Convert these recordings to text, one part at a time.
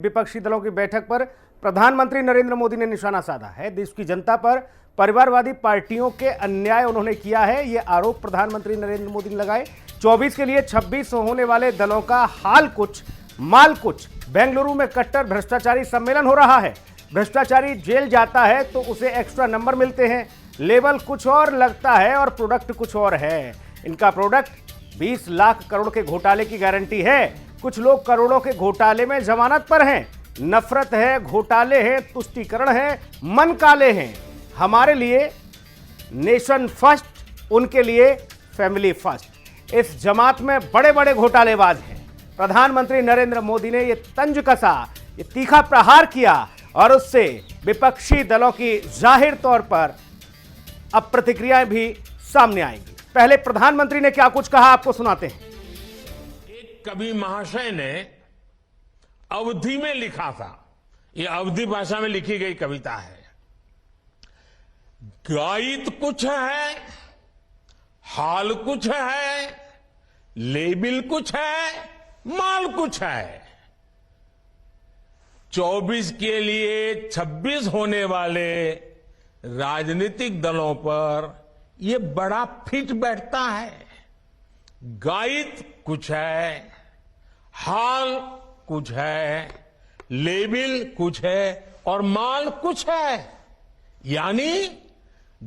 विपक्षी दलों की बैठक पर प्रधानमंत्री नरेंद्र मोदी ने निशाना साधा है। देश की जनता पर परिवारवादी पार्टियों के अन्याय उन्होंने किया है, ये आरोप प्रधानमंत्री नरेंद्र मोदी ने लगाए। 24 के लिए 26 होने वाले दलों का हाल कुछ माल कुछ। बेंगलुरु में कट्टर भ्रष्टाचारी सम्मेलन हो रहा है। भ्रष्टाचारी जेल जाता है तो उसे एक्स्ट्रा नंबर मिलते हैं। लेबल कुछ और लगता है और प्रोडक्ट कुछ और है। इनका प्रोडक्ट 20 लाख करोड़ के घोटाले की गारंटी है। कुछ लोग करोड़ों के घोटाले में जमानत पर हैं। नफरत है, घोटाले हैं, तुष्टीकरण है, मन काले हैं। हमारे लिए नेशन फर्स्ट, उनके लिए फैमिली फर्स्ट। इस जमात में बड़े बड़े घोटालेबाज हैं। प्रधानमंत्री नरेंद्र मोदी ने यह तंज कसा, ये तीखा प्रहार किया और उससे विपक्षी दलों की जाहिर तौर पर अब प्रतिक्रियाएं भी सामने आएंगी। पहले प्रधानमंत्री ने क्या कुछ कहा आपको सुनाते हैं। एक कवि महाशय ने अवधि में लिखा था, यह अवधि भाषा में लिखी गई कविता है। गायित कुछ है, हाल कुछ है, लेबिल कुछ है, माल कुछ है। 24 के लिए 26 होने वाले राजनीतिक दलों पर यह बड़ा फिट बैठता है। गायित कुछ है, हाल कुछ है, लेबिल कुछ है और माल कुछ है। यानी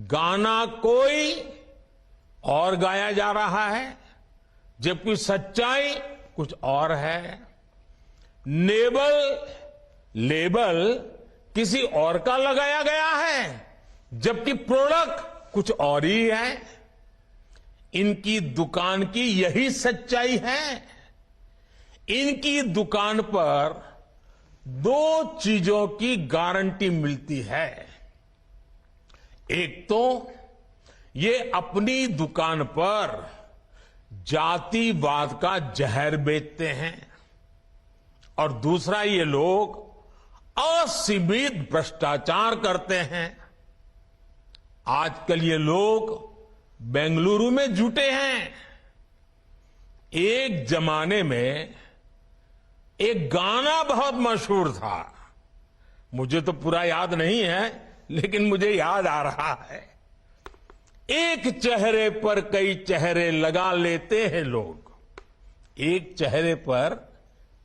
गाना कोई और गाया जा रहा है, जबकि सच्चाई कुछ और है। लेबल किसी और का लगाया गया है, जबकि प्रोडक्ट कुछ और ही है। इनकी दुकान की यही सच्चाई है। इनकी दुकान पर 2 चीजों की गारंटी मिलती है। एक तो ये अपनी दुकान पर जातिवाद का जहर बेचते हैं और दूसरा ये लोग असीमित भ्रष्टाचार करते हैं। आजकल ये लोग बेंगलुरु में जुटे हैं। एक जमाने में एक गाना बहुत मशहूर था, मुझे तो पूरा याद नहीं है, लेकिन मुझे याद आ रहा है। एक चेहरे पर कई चेहरे लगा लेते हैं लोग। एक चेहरे पर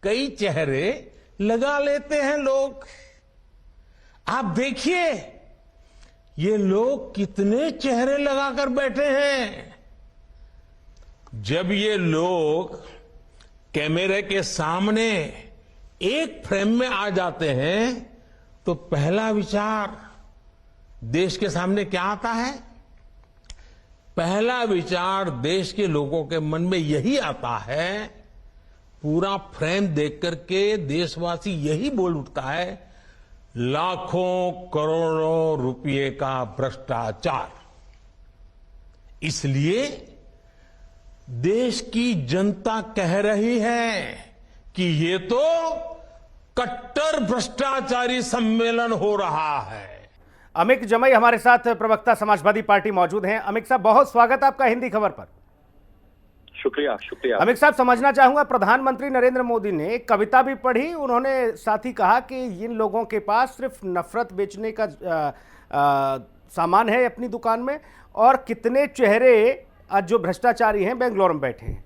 कई चेहरे लगा लेते हैं लोग। आप देखिए ये लोग कितने चेहरे लगाकर बैठे हैं। जब ये लोग कैमरे के सामने एक फ्रेम में आ जाते हैं तो पहला विचार देश के सामने क्या आता है? पहला विचार देश के लोगों के मन में यही आता है, पूरा फ्रेम देख करके देशवासी यही बोल उठता है, लाखों करोड़ों रुपए का भ्रष्टाचार। इसलिए देश की जनता कह रही है कि ये तो कट्टर भ्रष्टाचारी सम्मेलन हो रहा है। अमिक जमई हमारे साथ प्रवक्ता समाजवादी पार्टी मौजूद हैं। अमिक साहब, बहुत स्वागत आपका हिंदी खबर पर। शुक्रिया शुक्रिया। अमित साहब, समझना चाहूंगा, प्रधानमंत्री नरेंद्र मोदी ने एक कविता भी पढ़ी। उन्होंने साथ ही कहा कि इन लोगों के पास सिर्फ नफरत बेचने का सामान है अपनी दुकान में, और कितने चेहरे जो भ्रष्टाचारी हैं बेंगलोर में बैठे हैं।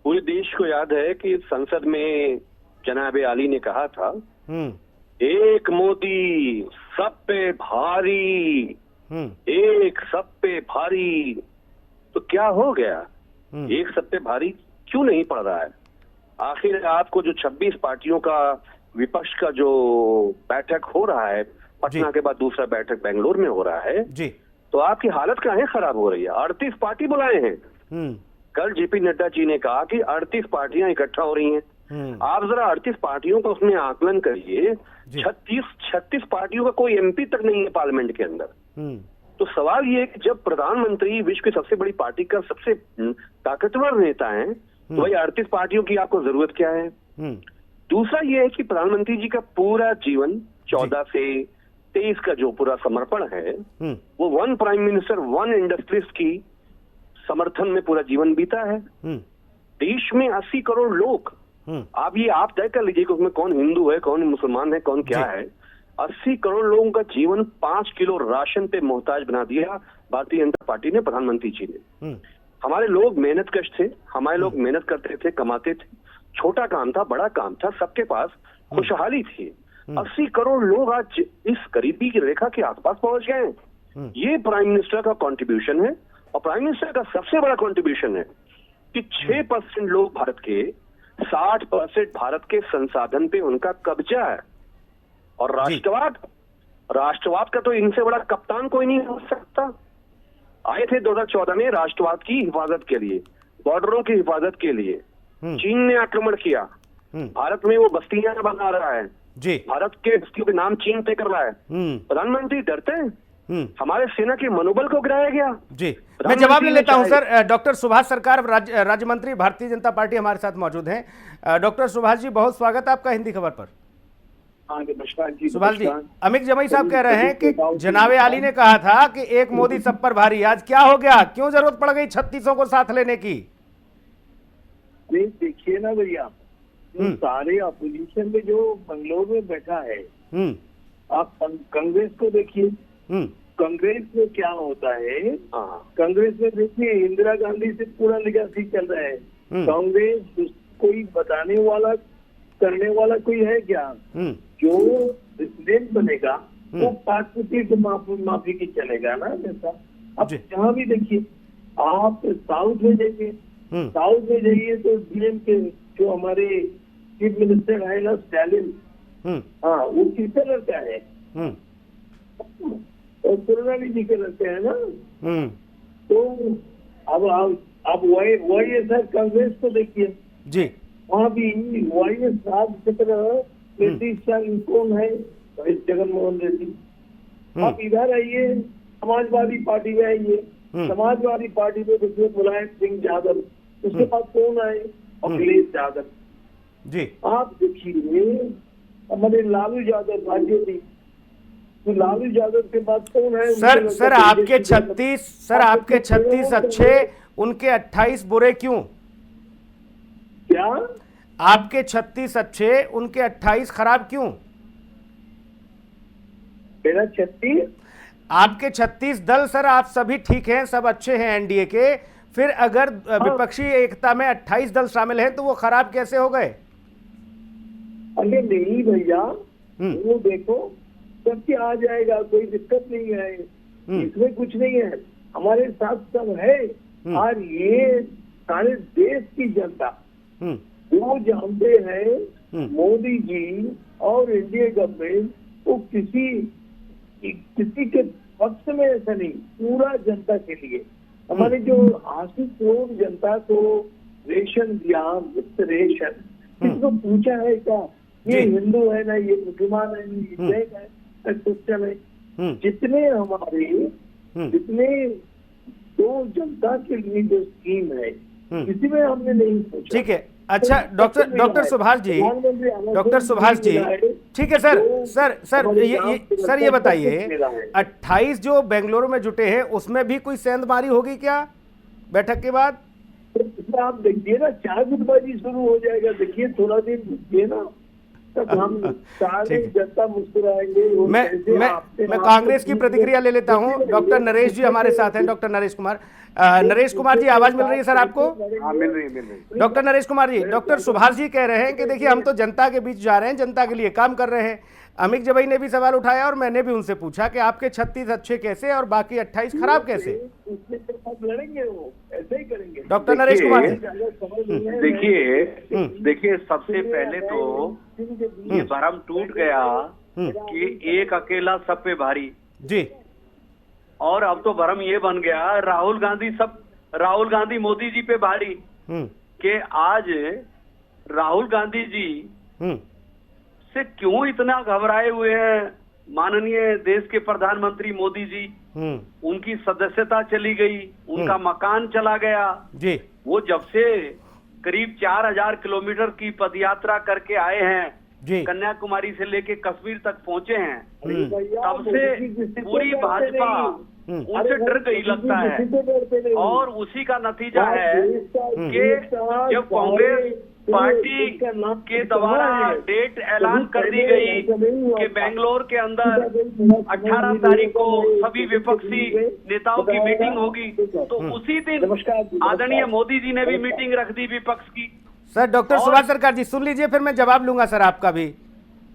पूरे देश को याद है कि संसद में जनाब आली ने कहा था, एक मोदी सब पे भारी, एक सब पे भारी। तो क्या हो गया? एक सब पे भारी क्यों नहीं पड़ रहा है? आखिर आपको जो 26 पार्टियों का विपक्ष का जो बैठक हो रहा है, पटना के बाद दूसरा बैठक बेंगलोर में हो रहा है जी, तो आपकी हालत काहे खराब हो रही है? 38 पार्टी बुलाए हैं। कल जेपी नड्डा जी ने कहा कि 38 पार्टियां इकट्ठा हो रही हैं। आप जरा 38 पार्टियों का उसमें आकलन करिए। 36 पार्टियों का कोई एमपी तक नहीं है पार्लियामेंट के अंदर। तो सवाल ये है कि जब प्रधानमंत्री विश्व की सबसे बड़ी पार्टी का सबसे ताकतवर नेता है, तो भाई 38 पार्टियों की आपको जरूरत क्या है? दूसरा ये है कि प्रधानमंत्री जी का पूरा जीवन 14 से 23 का जो पूरा समर्पण है, वो one prime minister one industries की समर्थन में पूरा जीवन बीता है। देश में 80 करोड़ लोग आप तय कर लीजिए कि उसमें कौन हिंदू है, कौन मुसलमान है, कौन क्या है। 80 करोड़ लोगों का जीवन 5 किलो राशन पे मोहताज बना दिया भारतीय जनता पार्टी ने, प्रधानमंत्री जी ने। हमारे लोग मेहनतकश थे, हमारे लोग मेहनत करते थे, कमाते थे, छोटा काम था, बड़ा काम था, सबके पास खुशहाली थी। 80 करोड़ लोग आज इस गरीबी की रेखा के आसपास पहुंच गए हैं। ये प्राइम मिनिस्टर का कंट्रीब्यूशन है। और प्राइम मिनिस्टर का सबसे बड़ा कंट्रीब्यूशन है कि 6% लोग भारत के, 60% भारत के संसाधन पे उनका कब्जा है। और राष्ट्रवाद का तो इनसे बड़ा कप्तान कोई नहीं हो सकता। आए थे 2014 में राष्ट्रवाद की हिफाजत के लिए, बॉर्डरों की हिफाजत के लिए। चीन ने आक्रमण किया, भारत में वो बस्तियां बना रहा है, भारत के बस्तियों के नाम चीन पे कर रहा है। प्रधानमंत्री डरते हैं? हमारे सेना के मनोबल को गिराया गया। जी, मैं जवाब ले लेता हूं सर। डॉक्टर सुभाष सरकार, राज्य मंत्री भारतीय जनता पार्टी, हमारे साथ मौजूद हैं। डॉक्टर सुभाष जी, बहुत स्वागत है आपका हिंदी खबर पर। सुभाष जी, अमित जमाई साहब कह रहे हैं कि जनाबे आली ने कहा था कि एक मोदी सब पर भारी। आज क्या हो गया, क्यों जरूरत पड़ गई 36 को साथ लेने की? नहीं, देखिए ना भैया, सारे अपोजिशन में जो बंगलोर में बैठा है, आप कांग्रेस को देखिए। कांग्रेस में क्या होता है, कांग्रेस में देखिए इंदिरा गांधी से पूरा लिगासी चल रहा है। कांग्रेस कोई बताने वाला, करने वाला कोई है क्या? जो प्रेसिडेंट बनेगा वो पार्टी को माफी की चलेगा ना जैसा। अब जहाँ भी देखिए, आप साउथ में जाइए, साउथ में जाइए तो डीएम के जो हमारे चीफ मिनिस्टर है ना, स्टालिन, हाँ, वो किसका लड़का है? और करुणानिधि जी के लड़के हैं ना। तो अब YSR कांग्रेस को देखिए जी, वहाँ भी YSR की तरह नीतीश कौन है? जगनमोहन रेड्डी। आप इधर आइए, समाजवादी पार्टी में आइए, समाजवादी पार्टी में देखिए मुलायम सिंह यादव, उसके बाद कौन आए? अखिलेश यादव जी। आप देखिए हमारे लालू यादव भाजपा थी, तो लालू यादव के बाद कौन है? सर आपके 36 अच्छे, उनके 28 बुरे क्यों? क्या? आपके 36 अच्छे, उनके 28 खराब क्यों? मेरा 36, आपके 36 दल सर, आप सभी ठीक हैं, सब अच्छे हैं एनडीए के, फिर अगर विपक्षी एकता में 28 दल शामिल हैं तो वो खराब कैसे हो गए? अरे नहीं भैया, वो देखो सबके आ जाएगा, कोई दिक्कत नहीं है, इसमें कुछ नहीं है, हमारे साथ सब है। और ये सारे देश की जनता वो जानते हैं मोदी जी और इंडिया गवर्नमेंट वो किसी के पक्ष में ऐसा नहीं, पूरा जनता के लिए। हमारे जो 80 करोड़ जनता को रेशन दिया, मुफ्त रेशन, किसको पूछा है क्या ये हिंदू है ना, ये मुसलमान है, ये जैन है, क्रिश्चियन है? जितने हमारे तो जनता के लिए जो स्कीम है, किसी में हमने नहीं सोचा। ठीक है, अच्छा डॉक्टर सुभाष जी, ठीक है सर ये बताइए, 28 जो बेंगलुरु में जुटे हैं उसमें भी कोई सेंधमारी होगी क्या बैठक के बाद? तो आप देखिए ना, चाय गुटबाजी शुरू हो जाएगा। देखिए थोड़ा दिन रुकिए ना, तब हम सारे जनता मुस्कुराएंगे। मैं कांग्रेस की प्रतिक्रिया ले लेता हूं। डॉक्टर नरेश जी हमारे साथ हैं, डॉक्टर नरेश कुमार। नरेश कुमार जी, आवाज मिल रही है सर आपको? हाँ, मिल रही। डॉक्टर नरेश कुमार जी, डॉक्टर सुभाष जी कह रहे हैं कि देखिए हम तो जनता के बीच जा रहे हैं, जनता के लिए काम कर रहे हैं। अमित जबई ने भी सवाल उठाया और मैंने भी उनसे पूछा कि आपके 36 अच्छे कैसे और बाकी 28 खराब कैसे? लड़ेंगे वो, ऐसे ही करेंगे। डॉक्टर नरेश कुमार जी, देखिए सबसे पहले तो ये भ्रम टूट गया कि एक अकेला सब पे भारी जी, और अब तो भ्रम ये बन गया राहुल गांधी मोदी जी पे भारी कि आज राहुल गांधी जी से क्यों इतना घबराए हुए हैं माननीय देश के प्रधानमंत्री मोदी जी। उनकी सदस्यता चली गई, उनका मकान चला गया जी। वो जब से करीब 4000 किलोमीटर की पदयात्रा करके आए हैं, कन्याकुमारी से लेके कश्मीर तक पहुंचे हैं, तब से पूरी भाजपा उनसे डर गई लगता है। और उसी का नतीजा है कि जब कांग्रेस पार्टी के द्वारा डेट ऐलान कर दी गई कि बेंगलोर के अंदर 18 तारीख को सभी विपक्षी नेताओं की मीटिंग होगी, तो उसी दिन आदरणीय मोदी जी ने भी मीटिंग रख दी विपक्ष की। सर डॉक्टर सुभाष सरकार जी सुन लीजिए, फिर मैं जवाब लूंगा सर आपका भी।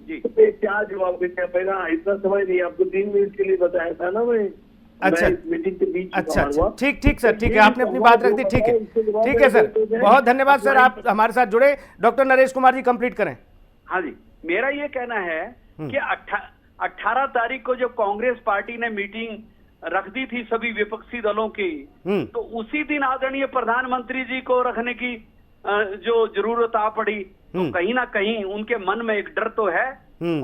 जी क्या जवाब देते हैं, पहला इतना समय नहीं, आपको 3 मिनट के लिए बताया था ना मैं। अच्छा मीटिंग के बीच अच्छा ठीक सर, ठीक है, आपने अपनी बात रख दी, ठीक है सर, बहुत धन्यवाद सर, आप हमारे साथ जुड़े। डॉक्टर नरेश कुमार जी कंप्लीट करें। हाँ जी, मेरा ये कहना है कि 18 तारीख को जब कांग्रेस पार्टी ने मीटिंग रख दी थी सभी विपक्षी दलों की, तो उसी दिन आदरणीय प्रधानमंत्री जी को रखने की जो जरूरत आ पड़ी, तो कहीं ना कहीं उनके मन में एक डर तो है।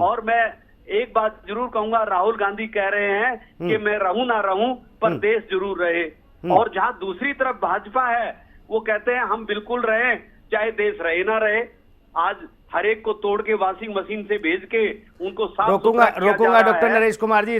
और मैं एक बात जरूर कहूंगा, राहुल गांधी कह रहे हैं कि मैं रहूं ना रहूं पर देश जरूर रहे, और जहां दूसरी तरफ भाजपा है वो कहते हैं हम बिल्कुल रहे चाहे देश रहे ना रहे। आज हर एक को तोड़ के वॉशिंग मशीन से भेज के उनको साफ सुथरा किया जा रहा है। रोकूंगा डॉक्टर नरेश कुमार जी।